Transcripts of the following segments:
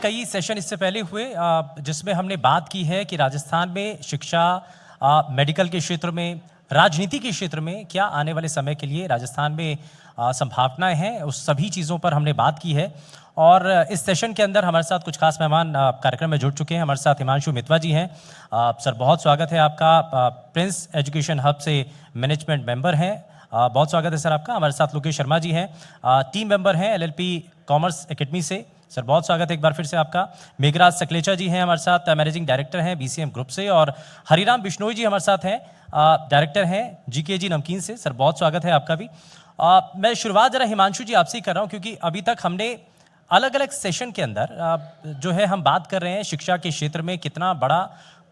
कई सेशन इससे पहले हुए जिसमें हमने बात की है कि राजस्थान में शिक्षा, मेडिकल के क्षेत्र में, राजनीति के क्षेत्र में क्या आने वाले समय के लिए राजस्थान में संभावनाएं हैं, उस सभी चीज़ों पर हमने बात की है। और इस सेशन के अंदर हमारे साथ कुछ खास मेहमान कार्यक्रम में जुड़ चुके हैं। हमारे साथ हिमांशु मितवा जी हैं। सर, बहुत स्वागत है आपका। प्रिंस एजुकेशन हब से मैनेजमेंट मेंबर हैं। बहुत स्वागत है सर आपका। हमारे साथ लोकेश शर्मा जी हैं, टीम मेंबर हैं LLP कॉमर्स एकेडमी से। सर, बहुत स्वागत है एक बार फिर से आपका। मेघराज सकलेचा जी हैं हमारे साथ, मैनेजिंग डायरेक्टर हैं BCM ग्रुप से। और हरिराम बिश्नोई जी हमारे साथ हैं, डायरेक्टर हैं GKG नमकीन से। सर, बहुत स्वागत है आपका भी। मैं शुरुआत जरा हिमांशु जी आपसे ही कर रहा हूँ, क्योंकि अभी तक हमने अलग अलग सेशन के अंदर जो है हम बात कर रहे हैं शिक्षा के क्षेत्र में कितना बड़ा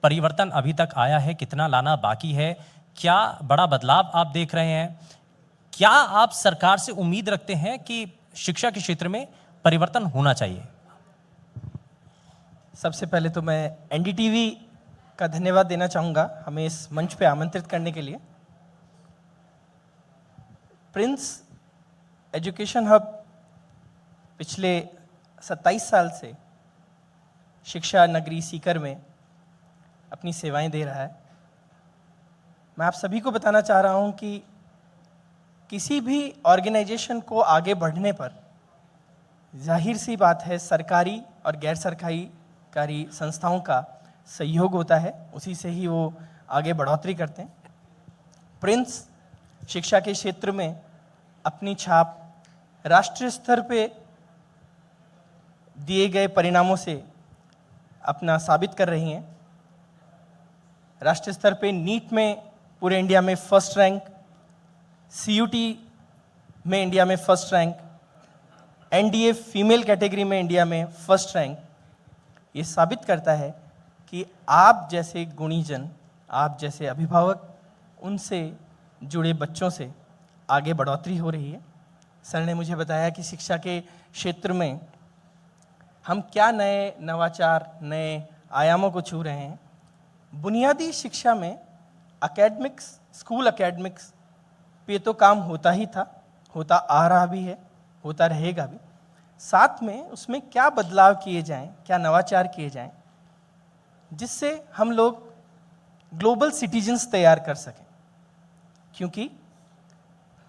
परिवर्तन अभी तक आया है, कितना लाना बाकी है, क्या बड़ा बदलाव आप देख रहे हैं, क्या आप सरकार से उम्मीद रखते हैं कि शिक्षा के क्षेत्र में परिवर्तन होना चाहिए? सबसे पहले तो मैं NDTV का धन्यवाद देना चाहूँगा हमें इस मंच पे आमंत्रित करने के लिए। प्रिंस एजुकेशन हब पिछले 27 साल से शिक्षा नगरी सीकर में अपनी सेवाएं दे रहा है। मैं आप सभी को बताना चाह रहा हूं कि किसी भी ऑर्गेनाइजेशन को आगे बढ़ने पर जाहिर सी बात है सरकारी और गैर सरकारी संस्थाओं का सहयोग होता है, उसी से ही वो आगे बढ़ोतरी करते हैं। प्रिंस शिक्षा के क्षेत्र में अपनी छाप राष्ट्रीय स्तर पे दिए गए परिणामों से अपना साबित कर रही हैं। राष्ट्रीय स्तर पे नीट में पूरे इंडिया में फर्स्ट रैंक, CUT में इंडिया में first rank, NDA female category में इंडिया में फर्स्ट रैंक। ये साबित करता है कि आप जैसे गुणीजन, आप जैसे अभिभावक, उनसे जुड़े बच्चों से आगे बढ़ोतरी हो रही है। सर ने मुझे बताया कि शिक्षा के क्षेत्र में हम क्या नए नवाचार, नए आयामों को छू रहे हैं। बुनियादी शिक्षा में एकेडमिक्स, स्कूल एकेडमिक्स पे तो काम होता ही था, होता आ रहा भी है, होता रहेगा भी। साथ में उसमें क्या बदलाव किए जाएं, क्या नवाचार किए जाएं, जिससे हम लोग ग्लोबल सिटीजन्स तैयार कर सकें। क्योंकि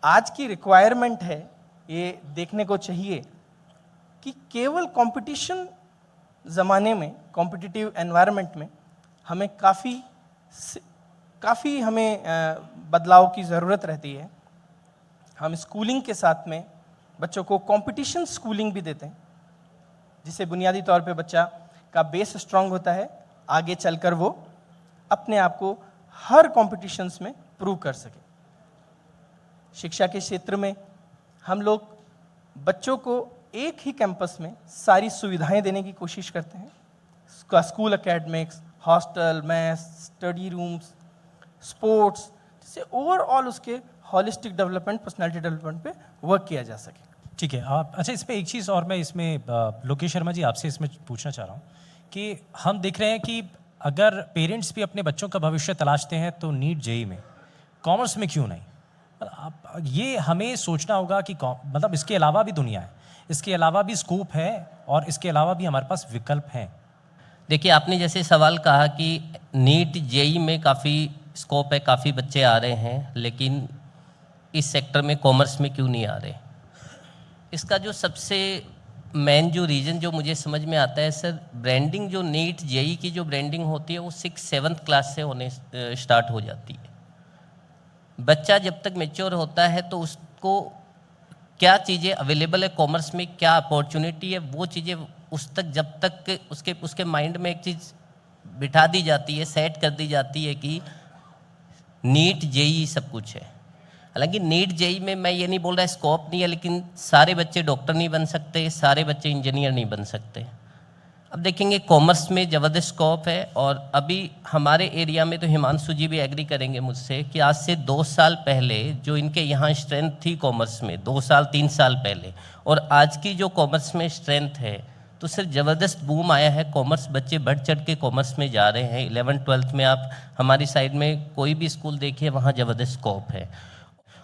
आज की रिक्वायरमेंट है, ये देखने को चाहिए कि केवल कंपटीशन ज़माने में, कॉम्पिटिटिव एनवायरनमेंट में हमें काफ़ी हमें बदलाव की ज़रूरत रहती है। हम स्कूलिंग के साथ में बच्चों को कंपटीशन स्कूलिंग भी देते हैं, जिससे बुनियादी तौर पे बच्चा का बेस स्ट्रांग होता है, आगे चलकर वो अपने आप को हर कॉम्पिटिशन्स में प्रूव कर सके। शिक्षा के क्षेत्र में हम लोग बच्चों को एक ही कैंपस में सारी सुविधाएं देने की कोशिश करते हैं। School academics, hostel, mess, study rooms, sports, जिससे ओवरऑल उसके हॉलिस्टिक डेवलपमेंट, पर्सनालिटी डेवलपमेंट पे वर्क किया जा सके। ठीक है। अच्छा, इसमें एक चीज़ और मैं इसमें लोकेश शर्मा जी आपसे इसमें पूछना चाह रहा हूँ कि हम देख रहे हैं कि अगर पेरेंट्स भी अपने बच्चों का भविष्य तलाशते हैं तो नीट JEE में, कॉमर्स में क्यों नहीं? ये हमें सोचना होगा कि मतलब इसके अलावा भी दुनिया है, इसके अलावा भी स्कोप है और इसके अलावा भी हमारे पास विकल्प हैं। देखिए, आपने जैसे सवाल कहा कि नीट JEE में काफ़ी स्कोप है, काफ़ी बच्चे आ रहे हैं, लेकिन इस सेक्टर में कॉमर्स में क्यों नहीं आ रहे? इसका जो सबसे मेन जो रीज़न जो मुझे समझ में आता है सर, ब्रांडिंग जो नीट JEE की जो ब्रांडिंग होती है वो 6-7 क्लास से होने स्टार्ट हो जाती है। बच्चा जब तक मैच्योर होता है तो उसको क्या चीज़ें अवेलेबल है कॉमर्स में, क्या अपॉर्चुनिटी है, वो चीज़ें उस तक जब तक उसके माइंड में एक चीज़ बिठा दी जाती है, सेट कर दी जाती है कि नीट JEE सब कुछ है। हालांकि नीट JEE में मैं ये नहीं बोल रहा स्कोप नहीं है, लेकिन सारे बच्चे डॉक्टर नहीं बन सकते, सारे बच्चे इंजीनियर नहीं बन सकते। अब देखेंगे कॉमर्स में ज़बरदस्त स्कोप है। और अभी हमारे एरिया में तो हिमांशु जी भी एग्री करेंगे मुझसे कि आज से 2 साल पहले जो इनके यहाँ स्ट्रेंथ थी कॉमर्स में, 2 साल 3 साल पहले, और आज की जो कॉमर्स में स्ट्रेंथ है, तो सिर्फ ज़बरदस्त बूम आया है। कॉमर्स बच्चे बढ़ चढ़ के कॉमर्स में जा रहे हैं। 11th-12th में आप हमारी साइड में कोई भी स्कूल देखिए, वहाँ ज़बरदस्त स्कोप है।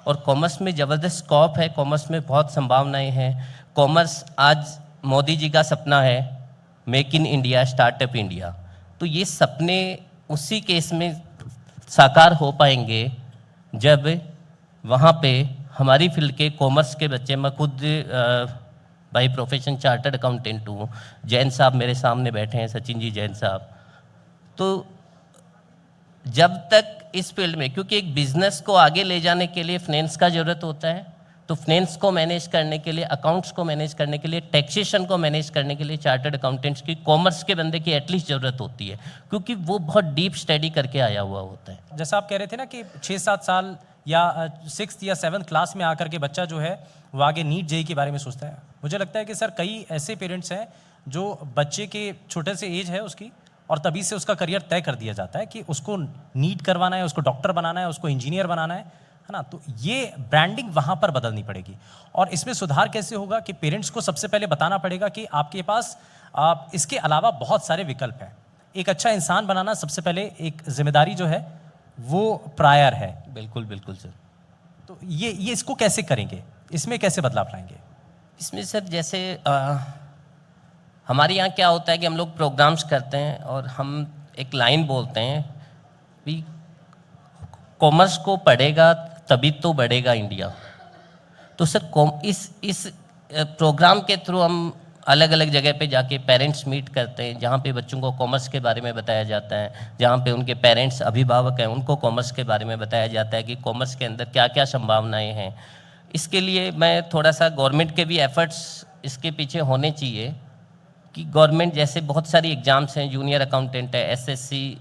और कॉमर्स में ज़बरदस्त स्कोप है, कॉमर्स में बहुत संभावनाएं हैं। कॉमर्स आज मोदी जी का सपना है, make in India, startup India, तो ये सपने उसी केस में साकार हो पाएंगे जब वहाँ पे हमारी फील्ड के कॉमर्स के बच्चे, मैं खुद बाई प्रोफेशन चार्टर्ड अकाउंटेंट हूँ, जैन साहब मेरे सामने बैठे हैं, सचिन जी जैन साहब, तो जब तक इस फील्ड में, क्योंकि एक बिजनेस को आगे ले जाने के लिए फाइनेंस का ज़रूरत होता है, तो फाइनेंस को मैनेज करने के लिए, अकाउंट्स को मैनेज करने के लिए, टैक्सेशन को मैनेज करने के लिए चार्टर्ड अकाउंटेंट्स की, कॉमर्स के बंदे की एटलीस्ट ज़रूरत होती है, क्योंकि वो बहुत डीप स्टडी करके आया हुआ होता है। जैसा आप कह रहे थे ना कि 6-7 साल या 6th या 7th क्लास में आकर के बच्चा जो है वो आगे नीट जेई के बारे में सोचता है। मुझे लगता है कि सर कई ऐसे पेरेंट्स हैं जो बच्चे के छोटे से एज है उसकी और तभी से उसका करियर तय कर दिया जाता है कि उसको नीट करवाना है, उसको डॉक्टर बनाना है, उसको इंजीनियर बनाना है ना। तो ये ब्रांडिंग वहाँ पर बदलनी पड़ेगी और इसमें सुधार कैसे होगा कि पेरेंट्स को सबसे पहले बताना पड़ेगा कि आपके पास इसके अलावा बहुत सारे विकल्प हैं। एक अच्छा इंसान बनाना सबसे पहले एक जिम्मेदारी जो है वो प्रायर है। बिल्कुल बिल्कुल सर। तो ये इसको कैसे करेंगे, इसमें कैसे बदलाव लाएंगे? इसमें सर जैसे हमारे यहाँ क्या होता है कि हम लोग प्रोग्राम्स करते हैं और हम एक लाइन बोलते हैं कि कॉमर्स को पढ़ेगा तभी तो बढ़ेगा इंडिया। तो सर इस प्रोग्राम के थ्रू हम अलग अलग जगह पे जाके पेरेंट्स मीट करते हैं, जहाँ पे बच्चों को कॉमर्स के बारे में बताया जाता है, जहाँ पे उनके पेरेंट्स अभिभावक हैं उनको कॉमर्स के बारे में बताया जाता है कि कॉमर्स के अंदर क्या क्या संभावनाएं हैं। इसके लिए मैं थोड़ा सा गवर्नमेंट के भी एफर्ट्स इसके पीछे होने चाहिए कि गवर्नमेंट जैसे बहुत सारी एग्ज़ाम्स हैं, जूनियर अकाउंटेंट है, एसएससी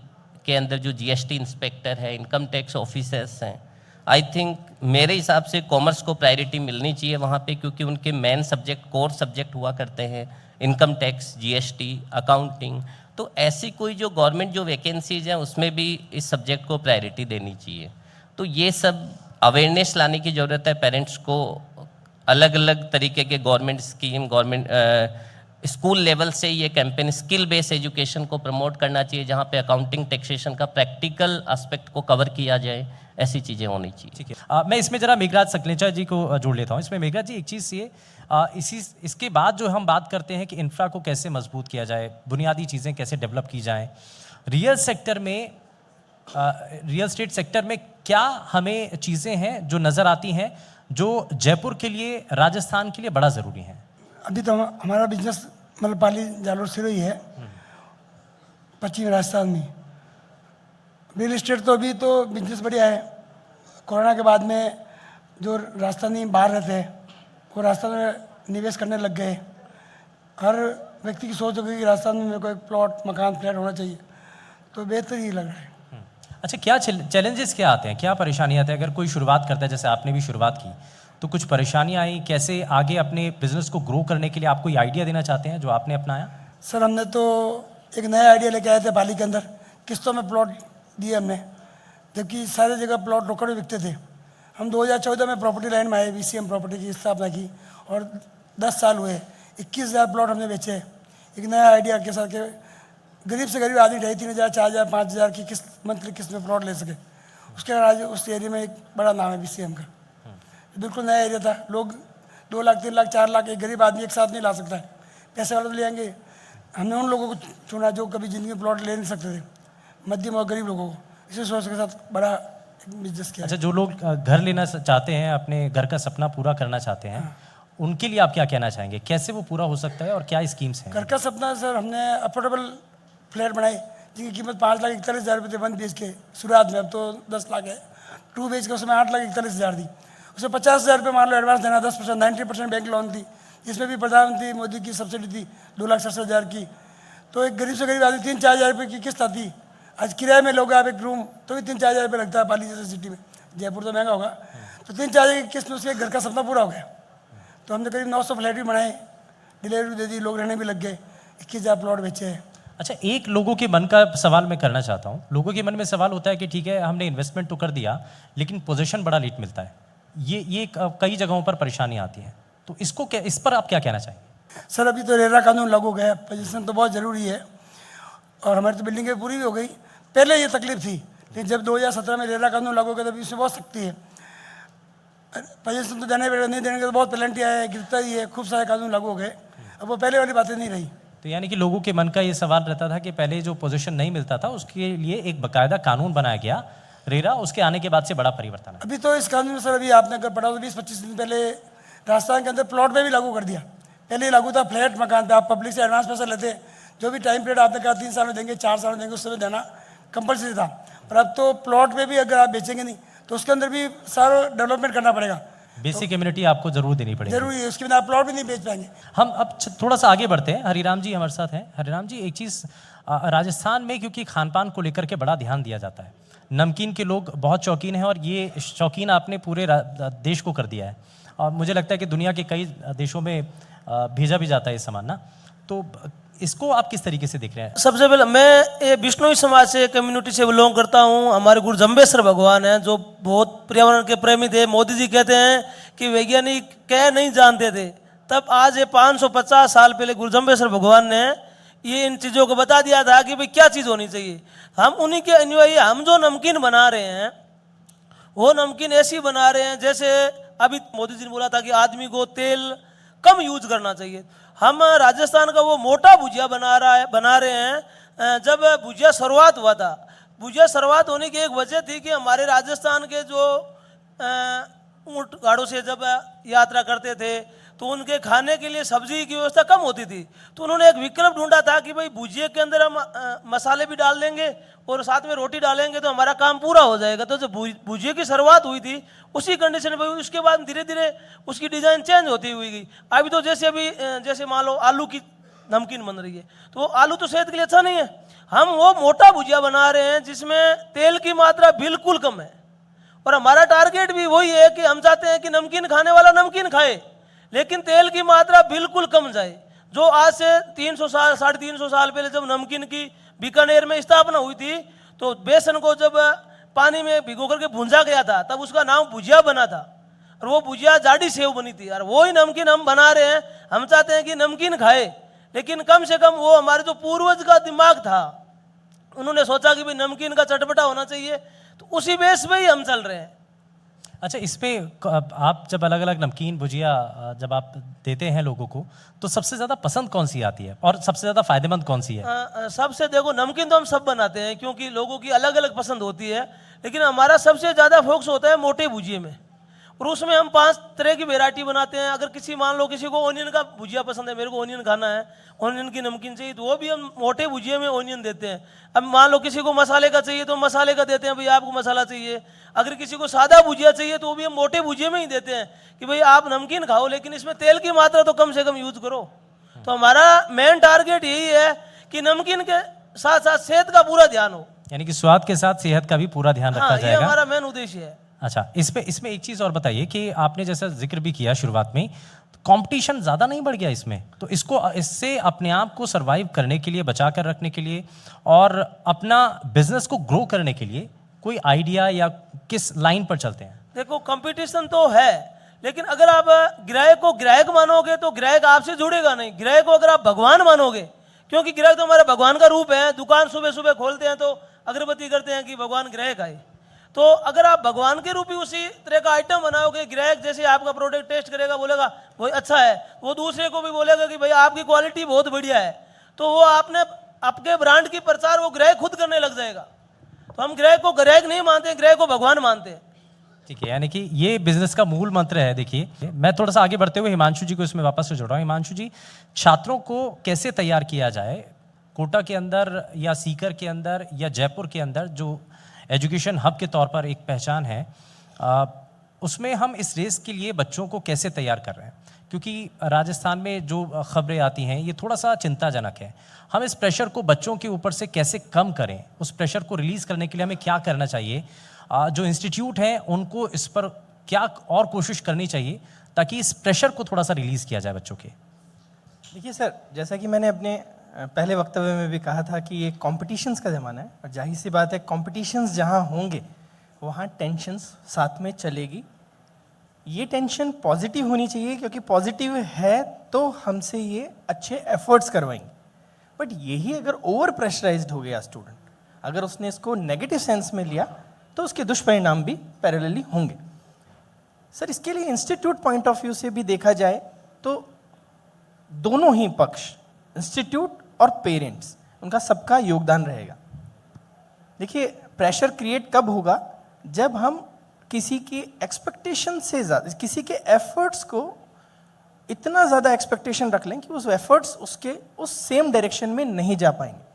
के अंदर जो जीएसटी इंस्पेक्टर है, इनकम टैक्स ऑफिसर्स हैं, आई थिंक मेरे हिसाब से कॉमर्स को प्रायोरिटी मिलनी चाहिए वहाँ पे, क्योंकि उनके मेन सब्जेक्ट, कोर सब्जेक्ट हुआ करते हैं इनकम टैक्स, जीएसटी, अकाउंटिंग। तो ऐसी कोई जो गवर्नमेंट जो वैकेंसीज हैं उसमें भी इस सब्जेक्ट को प्रायोरिटी देनी चाहिए। तो ये सब अवेयरनेस लाने की ज़रूरत है पेरेंट्स को। अलग अलग तरीके के government scheme, government school level से ये कैंपेन स्किल बेस्ड एजुकेशन को प्रमोट करना चाहिए, जहाँ पे अकाउंटिंग, टैक्सेशन का प्रैक्टिकल एस्पेक्ट को कवर किया जाए, ऐसी चीज़ें होनी चाहिए। ठीक है, मैं इसमें जरा मेघराज सकलेचा जी को जोड़ लेता हूँ। इसमें मेघराज जी एक चीज़ ये इसके बाद जो हम बात करते हैं कि इंफ्रा को कैसे मजबूत किया जाए, बुनियादी चीज़ें कैसे डेवलप की जाएँ, रियल सेक्टर में, रियल स्टेट सेक्टर में क्या हमें चीज़ें हैं जो नज़र आती हैं जो जयपुर के लिए, राजस्थान के लिए बड़ा ज़रूरी है? अभी तो हमारा बिजनेस मतलब पाली जालोर से ही है, पश्चिमी राजस्थान में। रियल इस्टेट तो अभी तो बिजनेस बढ़िया है। कोरोना के बाद में जो राजस्थानी बाहर रहते हैं वो राजस्थान में निवेश करने लग गए। हर व्यक्ति की सोच होगी कि राजस्थान में मेरे को एक प्लॉट, मकान, फ्लैट होना चाहिए, तो बेहतर ही लग रहा है। अच्छा, क्या चैलेंजेस क्या आते हैं, क्या परेशानी आते हैं अगर कोई शुरुआत करता है, जैसे आपने भी शुरुआत की, तो कुछ परेशानियाँ आई? कैसे आगे अपने बिजनेस को ग्रो करने के लिए आप कोई आइडिया देना चाहते हैं जो आपने अपनाया? सर हमने तो एक नया आइडिया लेके आए थे पाली के अंदर, किस्तों में प्लॉट दिए हमने, जबकि सारी जगह प्लॉट रोकड़ में बिकते थे। हम 2014 में प्रॉपर्टी लाइन में आए, वीसीएम प्रॉपर्टी की स्थापना की और 10 साल हुए, 21,000 प्लॉट हमने बेचे। एक नया आइडिया के साथ के गरीब से गरीब आदमी 2,500, 4,000, 5,000 की किस्त, मंथली किस्त में प्लॉट ले सके। उसके बाद आज उस एरिया में एक बड़ा नाम है वीसीएम का। बिल्कुल नया एरिया था, लोग 2 लाख, 3 लाख, 4 लाख एक गरीब आदमी एक साथ नहीं ला सकता है, पैसे वाले तो ले आएंगे। हमने उन लोगों को चुना जो कभी ज़िंदगी में प्लॉट ले नहीं सकते थे, मध्यम और गरीब लोगों को। इसी सोच के साथ बड़ा बिजनेस किया। अच्छा, जो लोग घर लेना चाहते हैं, अपने घर का सपना पूरा करना चाहते हैं, उनके लिए आप क्या कहना चाहेंगे? कैसे वो पूरा हो सकता है और क्या स्कीम्स हैं? घर का सपना सर, हमने अफोर्डेबल फ्लैट बनाए जिनकी कीमत 5,41,000 रुपये थे 1 BHK के शुरुआत में, अब तो 10 लाख है। 2 BHK के उसमें 8,41,000 दी, उसमें 50,000 रुपये मान लो एडवांस देना, 10%, 90% बैंक लोन थी, जिसमें भी प्रधानमंत्री मोदी की सब्सिडी थी 2,67,000 की। तो एक गरीब से गरीब आदमी 3-4 हज़ार रुपये की किस्त आती। आज किराए में लोग आप एक रूम तो भी 3-4 हज़ार रुपये लगता है पाली जैसे सिटी में, जयपुर तो महंगा होगा, तो 3-4 हज़ार की किस्त में उसके घर का सपना पूरा हो गया। तो हमने करीब 900 फ्लैट भी बनाए, डिलीवरी दे दी, लोग रहने भी लग गए, 21,000 प्लॉट बेचे हैं। अच्छा, एक लोगों के मन का सवाल मैं करना चाहता हूँ। लोगों के मन में सवाल होता है कि ठीक है, हमने इन्वेस्टमेंट तो कर दिया लेकिन पोजीशन बड़ा लेट मिलता है। ये कई जगहों पर परेशानी आती है, तो इसको क्या, इस पर आप क्या कहना चाहेंगे? सर अभी तो रेरा कानून लागू हो गया, पोजीशन तो बहुत ज़रूरी है और हमारी तो बिल्डिंगें पूरी भी हो गई। पहले ये तकलीफ थी, लेकिन जब 2017 में रेरा कानून लागू हो गया तभी इसमें बहुत सख्ती है। पोजीशन तो देने पड़ेगा, नहीं देने के तो बहुत पेनल्टी आया है, गिरता ही है, खूब सारे कानून लागू हो गए। अब वो पहले वाली बातें नहीं रही। तो यानी कि लोगों के मन का ये सवाल रहता था कि पहले जो पोजीशन नहीं मिलता था उसके लिए एक बाकायदा कानून बनाया गया रेरा, उसके आने के बाद से बड़ा परिवर्तन है। अभी तो इस कानून में सर, अभी आपने अगर पढ़ा तो 20-25 दिन पहले राजस्थान के अंदर प्लॉट पे भी लागू कर दिया। पहले ही लागू था फ्लैट मकान पे, आप पब्लिक से एडवांस पैसा लेते, जो भी टाइम पीरियड आपने कहा 3 साल में देंगे, 4 साल में देंगे, उस समय देना कंपलसरी था। पर अब तो प्लॉट पे भी अगर आप बेचेंगे नहीं तो उसके अंदर भी सारा डेवलपमेंट करना पड़ेगा, बेसिक इम्यूनिटी आपको जरूर देनी पड़ेगी। जरूरी है, उसके बिना आप प्लॉट भी नहीं बेच पाएंगे। हम अब थोड़ा सा आगे बढ़ते हैं। हरिराम जी हमारे साथ हैं। हरिराम जी, एक चीज़ राजस्थान में क्योंकि खान पान को लेकर के बड़ा ध्यान दिया जाता है, नमकीन के लोग बहुत शौकीन हैं और ये शौकीन आपने पूरे देश को कर दिया है और मुझे लगता है कि दुनिया के कई देशों में भेजा भी जाता है ये सामान ना, तो इसको आप किस तरीके से देख रहे हैं? सबसे पहले मैं ये बिश्नोई समाज से कम्युनिटी से बिलोंग करता हूँ। हमारे गुरु जम्बेश्वर भगवान हैं जो बहुत पर्यावरण के प्रेमी थे। मोदी जी कहते हैं कि वैज्ञानिक कह नहीं जानते थे, तब आज ये 550 साल पहले गुरु जम्बेश्वर भगवान ने ये इन चीज़ों को बता दिया था कि भाई क्या चीज़ होनी चाहिए। हम उन्हीं के अनुयायी, हम जो नमकीन बना रहे हैं वो नमकीन ऐसी बना रहे हैं जैसे अभी मोदी जी ने बोला था कि आदमी को तेल कम यूज करना चाहिए। हम राजस्थान का वो मोटा भुजिया बना रहे हैं। जब भुजिया शुरुआत हुआ था, भुजिया शुरुआत होने की एक वजह थी कि हमारे राजस्थान के जो ऊँट गाड़ों से जब यात्रा करते थे तो उनके खाने के लिए सब्जी की व्यवस्था कम होती थी, तो उन्होंने एक विकल्प ढूंढा था कि भाई भुजिए के अंदर हम मसाले भी डाल देंगे और साथ में रोटी डालेंगे तो हमारा काम पूरा हो जाएगा। तो जब भुजिए की शुरुआत हुई थी उसी कंडीशन में, उसके बाद धीरे धीरे उसकी डिज़ाइन चेंज होती हुई गई। अभी तो जैसे मान लो आलू की नमकीन बन रही है, तो वो आलू तो सेहत के लिए अच्छा नहीं है। हम वो मोटा भुजिया बना रहे हैं जिसमें तेल की मात्रा बिल्कुल कम है और हमारा टारगेट भी वही है कि हम चाहते हैं कि नमकीन खाने वाला नमकीन खाए लेकिन तेल की मात्रा बिल्कुल कम जाए। जो आज से 300 साल 350 साल पहले जब नमकीन की बीकानेर में स्थापना हुई थी तो बेसन को जब पानी में भिगो करके भूंजा गया था तब उसका नाम भुजिया बना था और वो भुजिया जाडी सेव बनी थी। और वही नमकीन हम बना रहे हैं। हम चाहते हैं कि नमकीन खाए लेकिन कम से कम वो हमारे जो पूर्वज का दिमाग था, उन्होंने सोचा कि भाई नमकीन का चटपटा होना चाहिए, तो उसी बेस पे ही हम चल रहे हैं। अच्छा, इस पे आप जब अलग अलग नमकीन भुजिया जब आप देते हैं लोगों को तो सबसे ज़्यादा पसंद कौन सी आती है और सबसे ज़्यादा फायदेमंद कौन सी है? सबसे देखो, नमकीन तो हम सब बनाते हैं क्योंकि लोगों की अलग अलग पसंद होती है, लेकिन हमारा सबसे ज़्यादा फोकस होता है मोटे भुजिए में और उसमें हम 5 तरह की वैरायटी बनाते हैं। अगर मान लो किसी को ओनियन का भुजिया पसंद है, मेरे को ओनियन खाना है, ओनियन की नमकीन चाहिए, तो वो भी हम मोटे भुजिए में ओनियन देते हैं। अब मान लो किसी को मसाले का चाहिए तो मसाले का देते हैं, भाई आपको मसाला चाहिए। अगर किसी को सादा भुजिया चाहिए तो वो भी हम मोटे भुजिए में ही देते हैं कि भाई आप नमकीन खाओ लेकिन इसमें तेल की मात्रा तो कम से कम यूज करो। तो हमारा मेन टारगेट यही है कि नमकीन के साथ साथ सेहत का पूरा ध्यान हो, यानी कि स्वाद के साथ सेहत का भी पूरा ध्यान रखा ये जाएगा। हमारा मेन उद्देश्य है। अच्छा, इसमें एक चीज़ और बताइए कि आपने जैसा जिक्र भी किया शुरुआत में, कंपटीशन ज़्यादा नहीं बढ़ गया इसमें? तो इससे अपने आप को सरवाइव करने के लिए, बचा कर रखने के लिए और अपना बिजनेस को ग्रो करने के लिए कोई आइडिया या किस लाइन पर चलते हैं? देखो, कंपटीशन तो है लेकिन अगर आप ग्राहक को ग्राहक मानोगे तो ग्राहक आपसे जुड़ेगा नहीं। ग्राहक को अगर आप भगवान मानोगे, क्योंकि ग्राहक तो हमारा भगवान का रूप है। दुकान सुबह सुबह खोलते हैं तो अगरबत्ती करते हैं कि भगवान ग्राहक आए। तो अगर आप भगवान के रूप ही उसी तरह का आइटम बनाओगे, ग्राहक जैसे आपका प्रोडक्ट टेस्ट करेगा, बोलेगा बहुत अच्छा है, वो दूसरे को भी बोलेगा कि भाई आपकी क्वालिटी बहुत बढ़िया है, तो वो आपके ब्रांड की प्रचार वो ग्राहक खुद करने लग जाएगा। तो हम ग्राहक को ग्राहक नहीं मानते, ग्राहक को भगवान मानते हैं। ठीक है, यानी कि ये बिजनेस का मूल मंत्र है। देखिए, मैं थोड़ा सा आगे बढ़ते हुए हिमांशु जी को इसमें वापस से जोड़ रहा हूँ। हिमांशु जी, छात्रों को कैसे तैयार किया जाए कोटा के अंदर या सीकर के अंदर या जयपुर के अंदर, जो एजुकेशन हब के तौर पर एक पहचान है, उसमें हम इस रेस के लिए बच्चों को कैसे तैयार कर रहे हैं? क्योंकि राजस्थान में जो खबरें आती हैं ये थोड़ा सा चिंताजनक है। हम इस प्रेशर को बच्चों के ऊपर से कैसे कम करें? उस प्रेशर को रिलीज़ करने के लिए हमें क्या करना चाहिए? जो इंस्टीट्यूट हैं उनको इस पर क्या और कोशिश करनी चाहिए ताकि इस प्रेशर को थोड़ा सा रिलीज़ किया जाए बच्चों के? देखिए सर, जैसा कि मैंने अपने पहले वक्तव्य में भी कहा था कि ये कॉम्पिटिशन्स का ज़माना है और जाहिर सी बात है कॉम्पिटिशन्स जहाँ होंगे वहाँ टेंशन्स साथ में चलेगी। ये टेंशन पॉजिटिव होनी चाहिए क्योंकि पॉजिटिव है तो हमसे ये अच्छे एफर्ट्स करवाएंगे। बट यही अगर ओवर प्रेशराइज्ड हो गया स्टूडेंट, अगर उसने इसको नेगेटिव सेंस में लिया तो उसके दुष्परिणाम भी पैरेलली होंगे। सर, इसके लिए इंस्टीट्यूट पॉइंट ऑफ व्यू से भी देखा जाए तो दोनों ही पक्ष, इंस्टीट्यूट और पेरेंट्स, उनका सबका योगदान रहेगा। देखिए, प्रेशर क्रिएट कब होगा? जब हम किसी की एक्सपेक्टेशन से ज़्यादा, किसी के एफर्ट्स को इतना ज़्यादा एक्सपेक्टेशन रख लें कि उस एफर्ट्स उसके उस सेम डायरेक्शन में नहीं जा पाएंगे।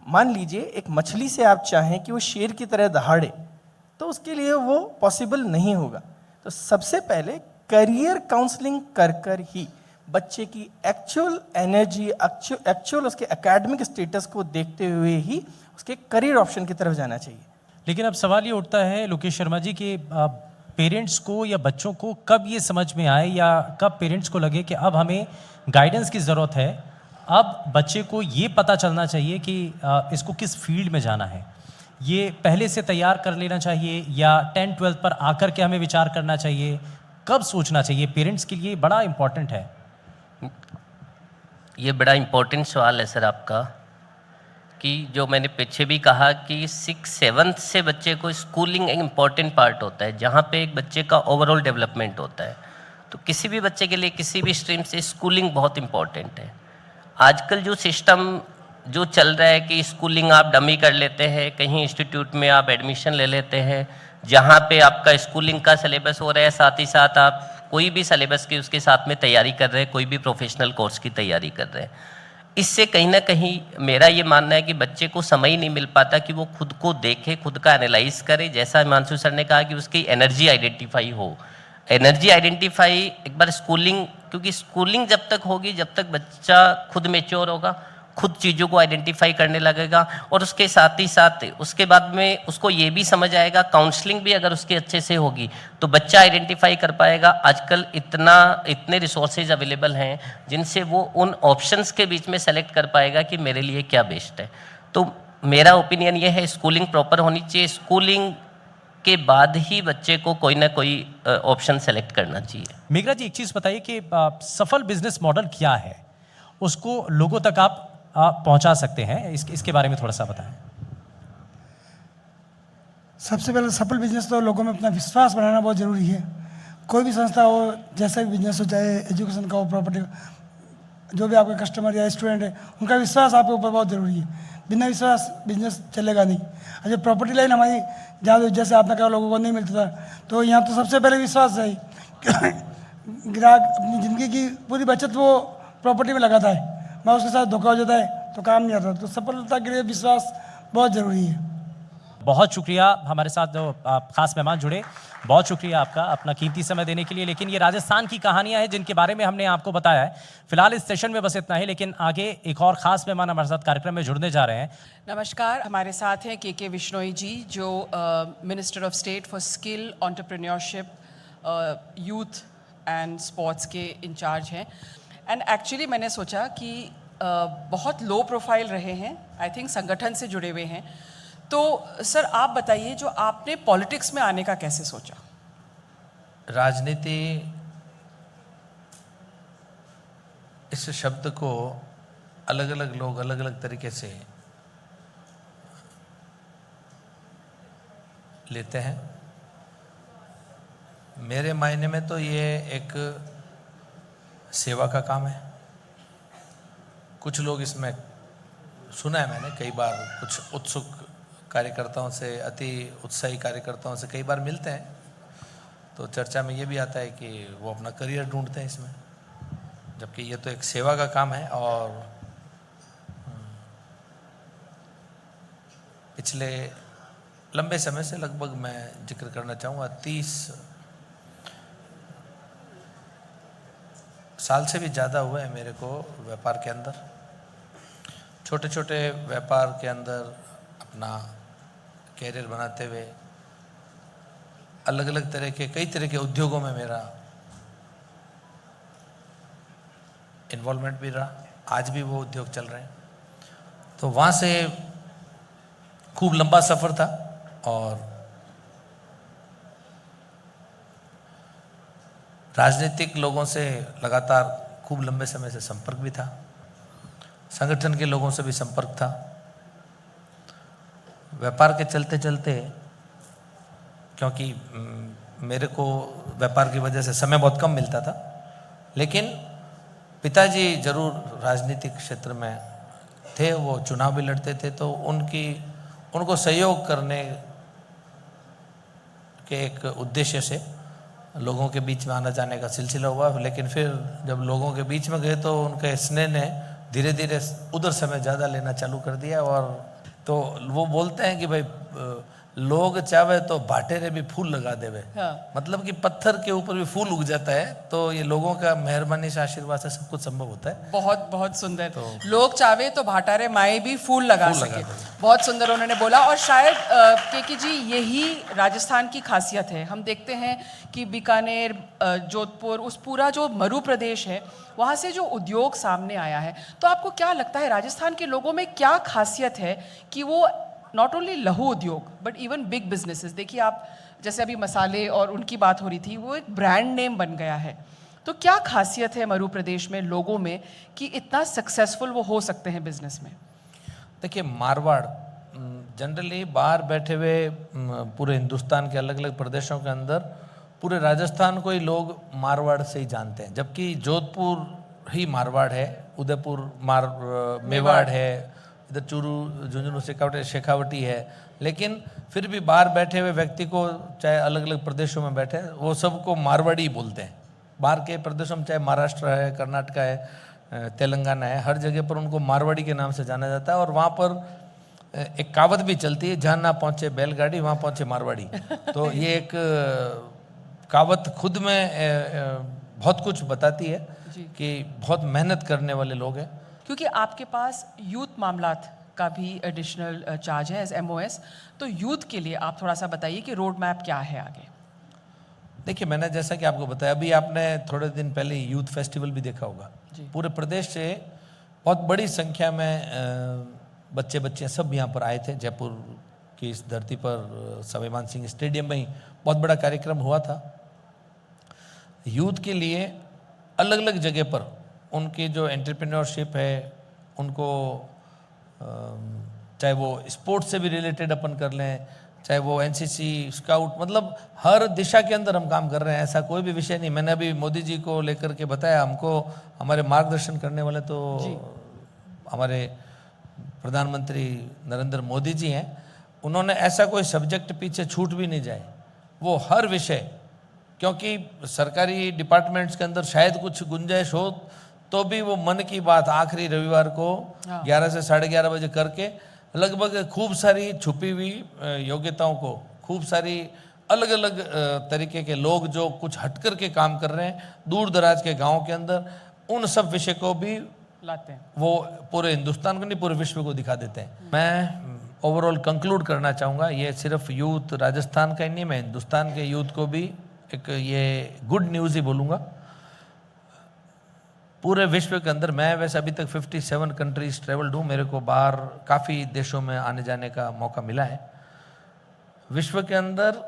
मान लीजिए एक मछली से आप चाहें कि वो शेर की तरह दहाड़े, तो उसके लिए वो पॉसिबल नहीं होगा। तो सबसे पहले करियर काउंसलिंग कर कर ही बच्चे की एक्चुअल एनर्जी, एक्चुअल उसके एकेडमिक स्टेटस को देखते हुए ही उसके करियर ऑप्शन की तरफ जाना चाहिए। लेकिन अब सवाल ये उठता है लोकेश शर्मा जी कि पेरेंट्स को या बच्चों को कब ये समझ में आए या कब पेरेंट्स को लगे कि अब हमें गाइडेंस की ज़रूरत है, अब बच्चे को ये पता चलना चाहिए कि इसको किस फील्ड में जाना है। ये पहले से तैयार कर लेना चाहिए या 10-12 पर आकर के हमें विचार करना चाहिए? कब सोचना चाहिए? पेरेंट्स के लिए बड़ा इम्पॉर्टेंट है। ये बड़ा इम्पोर्टेंट सवाल है सर आपका, कि जो मैंने पीछे भी कहा कि 6-7 से बच्चे को स्कूलिंग एक इम्पॉर्टेंट पार्ट होता है, जहाँ पे एक बच्चे का ओवरऑल डेवलपमेंट होता है। तो किसी भी बच्चे के लिए किसी भी स्ट्रीम से स्कूलिंग बहुत इम्पॉर्टेंट है। आजकल जो सिस्टम जो चल रहा है कि स्कूलिंग आप डमी कर लेते हैं, कहीं इंस्टीट्यूट में आप एडमिशन ले लेते हैं जहाँ पे आपका स्कूलिंग का सिलेबस हो रहा है, साथ ही साथ आप कोई भी सिलेबस की उसके साथ में तैयारी कर रहे हैं, कोई भी प्रोफेशनल कोर्स की तैयारी कर रहे हैं। इससे कहीं ना कहीं मेरा ये मानना है कि बच्चे को समय ही नहीं मिल पाता कि वो खुद को देखे, खुद का एनालाइज करे। जैसा हिमांशु सर ने कहा कि उसकी एनर्जी आइडेंटिफाई हो, एनर्जी आइडेंटिफाई एक बार स्कूलिंग, क्योंकि स्कूलिंग जब तक होगी जब तक बच्चा खुद मैच्योर होगा, खुद चीज़ों को आइडेंटिफाई करने लगेगा, और उसके साथ ही साथ उसके बाद में उसको ये भी समझ आएगा, काउंसलिंग भी अगर उसके अच्छे से होगी तो बच्चा आइडेंटिफाई कर पाएगा। आजकल इतने रिसोर्सेज अवेलेबल हैं जिनसे वो उन ऑप्शंस के बीच में सेलेक्ट कर पाएगा कि मेरे लिए क्या बेस्ट है। तो मेरा ओपिनियन ये है, स्कूलिंग प्रॉपर होनी चाहिए, स्कूलिंग के बाद ही बच्चे को कोई ना कोई ऑप्शन सेलेक्ट करना चाहिए। मेघरा जी, एक चीज़ बताइए कि सफल बिजनेस मॉडल क्या है, उसको लोगों तक आप पहुंचा सकते हैं, इसके बारे में थोड़ा सा बताएं। सबसे पहले सफल बिजनेस तो लोगों में अपना विश्वास बढ़ाना बहुत ज़रूरी है। कोई भी संस्था हो, जैसा भी बिजनेस हो, चाहे एजुकेशन का हो, प्रॉपर्टी का, जो भी आपके कस्टमर या स्टूडेंट है, उनका विश्वास आपके ऊपर बहुत ज़रूरी है। बिना विश्वास बिजनेस चलेगा नहीं। और जो प्रॉपर्टी लाइन हमारी, जहाँ जैसे आपने कहा लोगों को नहीं मिलता था, तो यहाँ तो सबसे पहले विश्वास है। ग्राहक अपनी ज़िंदगी की पूरी बचत वो प्रॉपर्टी में लगाता है, मैं उसके साथ धोखा हो जाता है तो काम नहीं आता। तो सफलता के लिए विश्वास बहुत ज़रूरी है। बहुत शुक्रिया, हमारे साथ जो खास मेहमान जुड़े, बहुत शुक्रिया आपका अपना कीमती समय देने के लिए। लेकिन ये राजस्थान की कहानियां हैं जिनके बारे में हमने आपको बताया है। फिलहाल इस सेशन में बस इतना ही, लेकिन आगे एक और खास मेहमान हमारे साथ कार्यक्रम में जुड़ने जा रहे हैं। नमस्कार, हमारे साथ हैं के विश्नोई जी, जो minister of state for skill, entrepreneurship, youth and sports के इंचार्ज हैं। एंड एक्चुअली मैंने सोचा कि बहुत लो प्रोफाइल रहे हैं, आई थिंक संगठन से जुड़े हुए हैं, तो सर आप बताइए, जो आपने पॉलिटिक्स में आने का कैसे सोचा? राजनीति इस शब्द को अलग अलग लोग अलग अलग तरीके से लेते हैं। मेरे मायने में तो ये एक सेवा का काम है। कुछ लोग इसमें, सुना है मैंने कई बार, कुछ उत्सुक कार्यकर्ताओं से, अति उत्साही कार्यकर्ताओं से कई बार मिलते हैं, तो चर्चा में ये भी आता है कि वो अपना करियर ढूंढते हैं इसमें, जबकि ये तो एक सेवा का काम है। और पिछले लंबे समय से, लगभग मैं जिक्र करना चाहूँगा 30 साल से भी ज़्यादा हुए हैं मेरे को व्यापार के अंदर, छोटे छोटे व्यापार के अंदर अपना कैरियर बनाते हुए, अलग अलग तरह के, कई तरह के उद्योगों में मेरा इन्वॉल्वमेंट भी रहा। आज भी वो उद्योग चल रहे हैं। तो वहाँ से खूब लंबा सफ़र था और राजनीतिक लोगों से लगातार खूब लंबे समय से संपर्क भी था, संगठन के लोगों से भी संपर्क था। व्यापार के चलते चलते, क्योंकि मेरे को व्यापार की वजह से समय बहुत कम मिलता था, लेकिन पिताजी जरूर राजनीतिक क्षेत्र में थे, वो चुनाव भी लड़ते थे, तो उनको सहयोग करने के एक उद्देश्य से लोगों के बीच में आना जाने का सिलसिला हुआ। लेकिन फिर जब लोगों के बीच में गए तो उनके स्नेह ने धीरे धीरे उधर समय ज़्यादा लेना चालू कर दिया। और तो वो बोलते हैं कि भाई लोग चाहे तो भाटेरे भी फूल लगा देवे, हाँ। मतलब कि पत्थर के ऊपर भी फूल उग जाता है। तो ये लोगों का मेहरबानी से, आशीर्वाद से सब कुछ संभव होता है। बहुत बहुत सुंदर। लोग चाहे तो भाटारे माए भी फूल लगा फूल सके। लगा दें। बहुत सुंदर उन्होंने बोला। और शायद केके जी यही राजस्थान की खासियत है। हम देखते हैं कि बीकानेर, जोधपुर, उस पूरा जो मरु प्रदेश है वहाँ से जो उद्योग सामने आया है, तो आपको क्या लगता है राजस्थान के लोगों में क्या खासियत है कि वो नॉट ओनली लघु उद्योग बट इवन बिग बिजनेसेस, देखिए आप जैसे अभी मसाले और उनकी बात हो रही थी, वो एक ब्रांड नेम बन गया है। तो क्या खासियत है मरु प्रदेश में लोगों में कि इतना सक्सेसफुल वो हो सकते हैं बिजनेस में? देखिए, मारवाड़ जनरली बाहर बैठे हुए पूरे हिंदुस्तान के अलग अलग प्रदेशों के अंदर पूरे राजस्थान को ही लोग मारवाड़ से ही जानते हैं, जबकि जोधपुर ही मारवाड़ है, उदयपुर मेवाड़ है, इधर चूरू, झुंझुनू, शेखावटी है। लेकिन फिर भी बाहर बैठे हुए व्यक्ति को, चाहे अलग अलग प्रदेशों में बैठे, वो सबको मारवाड़ी बोलते हैं। बाहर के प्रदेशों में चाहे महाराष्ट्र है, कर्नाटक है, तेलंगाना है, हर जगह पर उनको मारवाड़ी के नाम से जाना जाता है। और वहाँ पर एक कहावत भी चलती है, जहाँ ना पहुँचे बैलगाड़ी वहाँ पहुँचे मारवाड़ी। तो ये एक कहावत खुद में बहुत कुछ बताती है कि बहुत मेहनत करने वाले लोग हैं। क्योंकि आपके पास यूथ मामलात का भी एडिशनल चार्ज है एज MOS, तो यूथ के लिए आप थोड़ा सा बताइए कि रोड मैप क्या है आगे? देखिए, मैंने जैसा कि आपको बताया, अभी आपने थोड़े दिन पहले यूथ फेस्टिवल भी देखा होगा। पूरे प्रदेश से बहुत बड़ी संख्या में बच्चे बच्चियाँ सब यहाँ पर आए थे। जयपुर की इस धरती पर स्वाभिमान सिंह स्टेडियम में ही बहुत बड़ा कार्यक्रम हुआ था। यूथ के लिए अलग अलग जगह पर उनकी जो एंटरप्रेन्योरशिप है, उनको चाहे वो स्पोर्ट्स से भी रिलेटेड अपन कर लें, चाहे वो NCC, स्काउट, मतलब हर दिशा के अंदर हम काम कर रहे हैं। ऐसा कोई भी विषय नहीं। मैंने अभी मोदी जी को लेकर के बताया, हमको हमारे मार्गदर्शन करने वाले तो हमारे प्रधानमंत्री नरेंद्र मोदी जी हैं। उन्होंने ऐसा कोई सब्जेक्ट पीछे छूट भी नहीं जाए, वो हर विषय, क्योंकि सरकारी डिपार्टमेंट्स के अंदर शायद कुछ गुंजाइश हो तो भी वो मन की बात आखिरी रविवार को 11 से 11:30 बजे करके लगभग खूब सारी छुपी हुई योग्यताओं को, खूब सारी अलग अलग तरीके के लोग जो कुछ हटकर के काम कर रहे हैं दूर दराज के गाँव के अंदर, उन सब विषय को भी लाते हैं। वो पूरे हिंदुस्तान को नहीं, पूरे विश्व को दिखा देते हैं। मैं ओवरऑल कंक्लूड करना चाहूँगा, ये सिर्फ यूथ राजस्थान का ही नहीं, मैं हिंदुस्तान के यूथ को भी एक ये गुड न्यूज़ ही बोलूँगा। पूरे विश्व के अंदर, मैं वैसे अभी तक 57 कंट्रीज ट्रेवल्ड हूँ, मेरे को बाहर काफ़ी देशों में आने जाने का मौका मिला है। विश्व के अंदर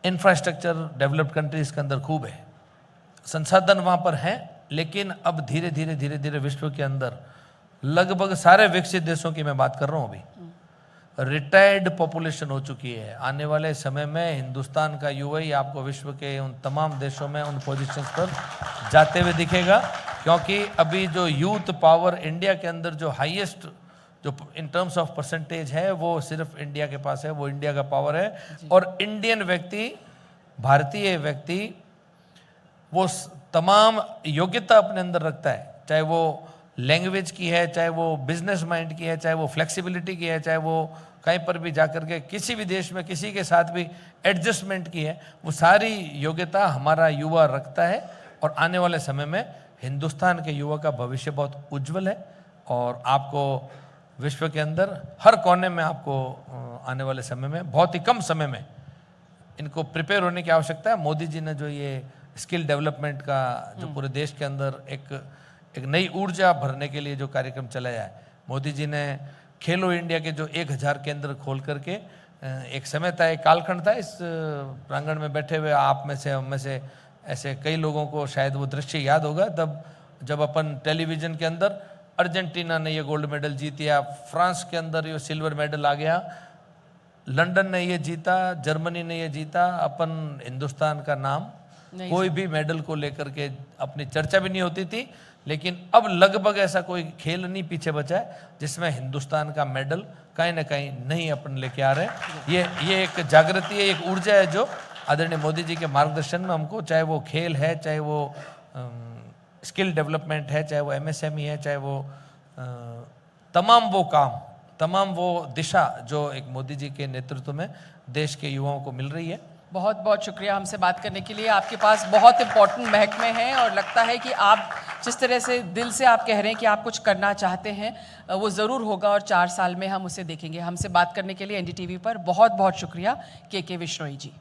इंफ्रास्ट्रक्चर डेवलप्ड कंट्रीज के अंदर खूब है, संसाधन वहाँ पर हैं, लेकिन अब धीरे धीरे धीरे धीरे विश्व के अंदर लगभग सारे विकसित देशों की मैं बात कर रहा हूँ, अभी रिटायर्ड पॉपुलेशन हो चुकी है। आने वाले समय में हिंदुस्तान का युवा ही आपको विश्व के उन तमाम देशों में उन पोजीशंस पर जाते हुए दिखेगा, क्योंकि अभी जो यूथ पावर इंडिया के अंदर जो हाईएस्ट जो इन टर्म्स ऑफ परसेंटेज है वो सिर्फ इंडिया के पास है, वो इंडिया का पावर है। और इंडियन व्यक्ति, भारतीय व्यक्ति, वो तमाम योग्यता अपने अंदर रखता है, चाहे वो लैंग्वेज की है, चाहे वो बिजनेस माइंड की है, चाहे वो फ्लेक्सिबिलिटी की है, चाहे वो कहीं पर भी जाकर के किसी भी देश में किसी के साथ भी एडजस्टमेंट की है, वो सारी योग्यता हमारा युवा रखता है। और आने वाले समय में हिंदुस्तान के युवा का भविष्य बहुत उज्जवल है, और आपको विश्व के अंदर हर कोने में आपको आने वाले समय में बहुत ही कम समय में इनको प्रिपेयर होने की आवश्यकता है। मोदी जी ने जो ये स्किल डेवलपमेंट का जो पूरे देश के अंदर एक नई ऊर्जा भरने के लिए जो कार्यक्रम चलाया है, मोदी जी ने खेलो इंडिया के जो 1000 केंद्र खोल करके, एक समय था, एक कालखंड था, इस प्रांगण में बैठे हुए आप में से, हम में से ऐसे कई लोगों को शायद वो दृश्य याद होगा, तब जब अपन टेलीविजन के अंदर अर्जेंटीना ने ये गोल्ड मेडल जीतिया, फ्रांस के अंदर ये सिल्वर मेडल आ गया, लंदन ने ये जीता, जर्मनी ने ये जीता, अपन हिंदुस्तान का नाम कोई भी मेडल को लेकर के अपनी चर्चा भी नहीं होती थी, लेकिन अब लगभग ऐसा कोई खेल नहीं पीछे बचा है जिसमें हिंदुस्तान का मेडल कहीं ना कहीं नहीं अपन लेके आ रहे हैं। ये एक जागृति है, एक ऊर्जा है जो आदरणीय मोदी जी के मार्गदर्शन में हमको, चाहे वो खेल है, चाहे वो स्किल डेवलपमेंट है, चाहे वो MSME है, चाहे वो तमाम वो काम, तमाम वो दिशा जो एक मोदी जी के नेतृत्व में देश के युवाओं को मिल रही है। बहुत बहुत शुक्रिया हमसे बात करने के लिए। आपके पास बहुत इंपॉर्टेंट महकमे हैं और लगता है कि आप जिस तरह से दिल से आप कह रहे हैं कि आप कुछ करना चाहते हैं वो ज़रूर होगा और 4 साल में हम उसे देखेंगे। हमसे बात करने के लिए NDTV पर बहुत बहुत शुक्रिया के विश्नोई जी।